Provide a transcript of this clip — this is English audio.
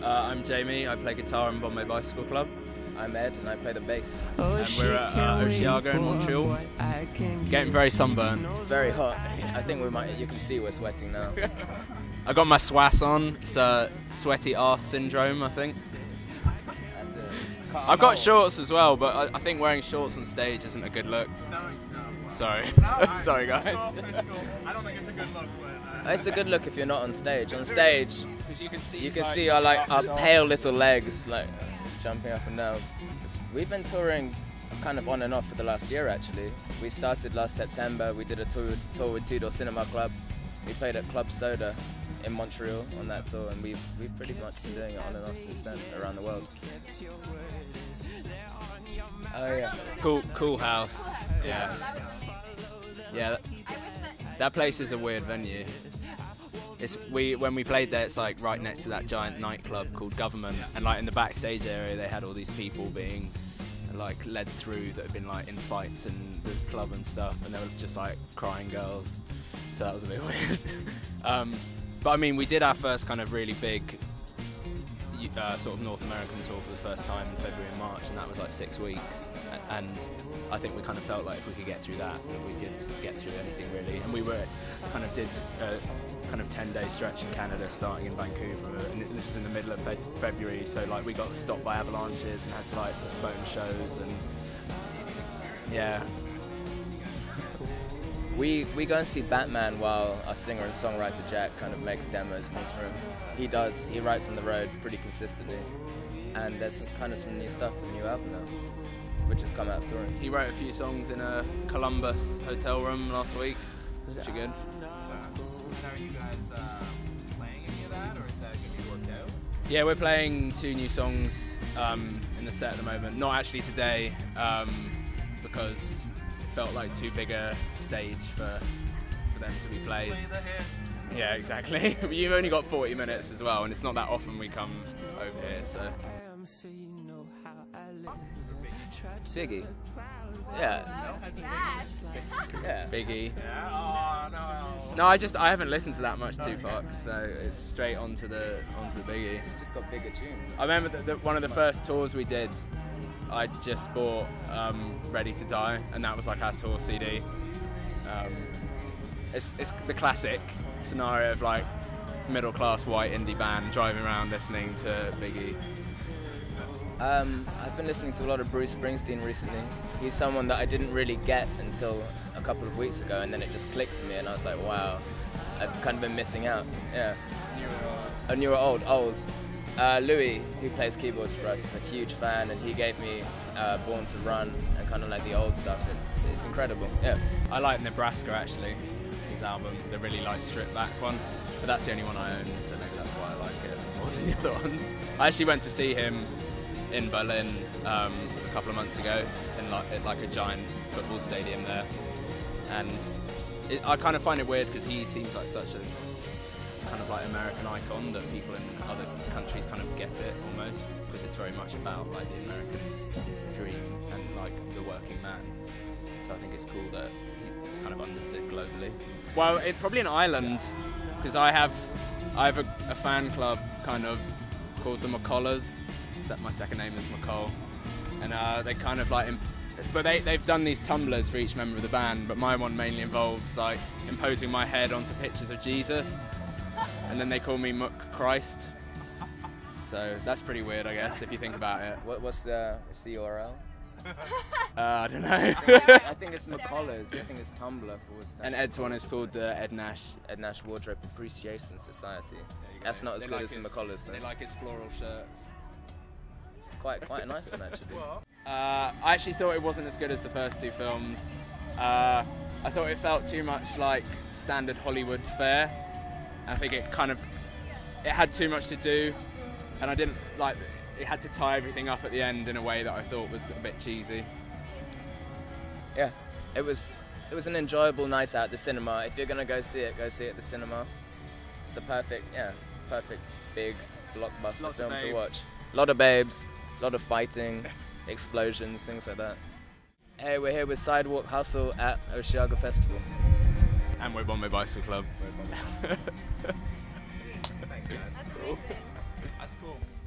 I'm Jamie, I play guitar in Bombay Bicycle Club. I'm Ed and I play the bass. And we're at Osheaga in Montreal. Getting very sunburned. It's very hot. I think you can see we're sweating now. I got my swass on. It's sweaty arse syndrome, I think. That's it. I've got shorts as well, but I think wearing shorts on stage isn't a good look. No. Sorry. No, Sorry guys. It's cool. I don't think it's a good look, but... It's a good look if you're not on stage. On stage, Because you you can see our pale little legs like jumping up and down. We've been touring kind of on and off for the last year actually. We started last September, we did a tour with Two Door Cinema Club. We played at Club Soda in Montreal on that tour, and we've pretty much been doing it on and off since then around the world. Oh yeah. Cool house. Yeah. Yeah. That place is a weird venue. When we played there, it's like right next to that giant nightclub called Government, and like in the backstage area they had all these people being like led through that had been like in fights in the club and stuff, and they were just like crying girls, so that was a bit weird. But I mean, we did our first kind of really big sort of North American tour for the first time in February and March, and that was like 6 weeks, and I think we kind of felt like if we could get through that we could get through anything really. And we did a kind of 10-day stretch in Canada starting in Vancouver, and this was in the middle of February, so like we got stopped by avalanches and had to like postpone shows, and yeah. We go and see Batman while our singer and songwriter Jack kind of makes demos in his room. He writes on the road pretty consistently, and there's some new stuff for the new album now, which has come out touring. He wrote a few songs in a Columbus hotel room last week, which are good. Are you guys playing any of that, or is that going to be worked out? Yeah, we're playing 2 new songs in the set at the moment. Not actually today, because it felt like too big a stage for them to be played. Play the hits. Yeah, exactly. You've only got 40 minutes as well, and it's not that often we come over here, so. Biggie. Yeah. Yeah. Biggie. Yeah. Oh no. No, I haven't listened to that much Tupac, so it's straight onto the Biggie. He's just got bigger tunes. I remember one of the first tours we did, I just bought Ready to Die, and that was like our tour CD. It's the classic scenario of like middle-class white indie band driving around listening to Biggie. I've been listening to a lot of Bruce Springsteen recently. He's someone that I didn't really get until a couple of weeks ago, and then it just clicked for me, and I was like, wow, I've kind of been missing out. Yeah. New or old? Old. Louis, who plays keyboards for us, is a huge fan, and he gave me Born to Run and kind of like the old stuff. It's incredible. Yeah. I like Nebraska actually, his album, the really like stripped back one, but that's the only one I own, so maybe that's why I like it more than the other ones. I actually went to see him in Berlin a couple of months ago in like a giant football stadium there, and I kind of find it weird because he seems like such a kind of like American icon that people in other countries kind of get it almost, because it's very much about like the American dream and like the working man. So I think it's cool that he's kind of understood globally. Well, probably in Ireland, because I have a fan club kind of called the MacCollers. Except my second name is MacColl, and they kind of like, but they've done these tumblers for each member of the band, but my one mainly involves like imposing my head onto pictures of Jesus, and then they call me Muck Christ. So that's pretty weird, I guess, if you think about it. What's the URL? I don't know. I think it's MacCollers. I think it's Tumblr for. And Ed's one is called the Ed Nash Wardrobe Appreciation Society. That's not as good as the MacCollers. They like his floral shirts. It's quite a nice one actually. I actually thought it wasn't as good as the first 2 films. I thought it felt too much like standard Hollywood fare. I think it had too much to do, and I didn't like. It had to tie everything up at the end in a way that I thought was a bit cheesy. Yeah, it was an enjoyable night out at the cinema. If you're gonna go see it at the cinema. It's the perfect big blockbuster film to watch. A lot of babes, a lot of fighting, explosions, things like that. Hey, we're here with Sidewalk Hustle at Osheaga Festival. And we're Bombay Bicycle Club. Thanks guys. Cool. That's cool. Cool.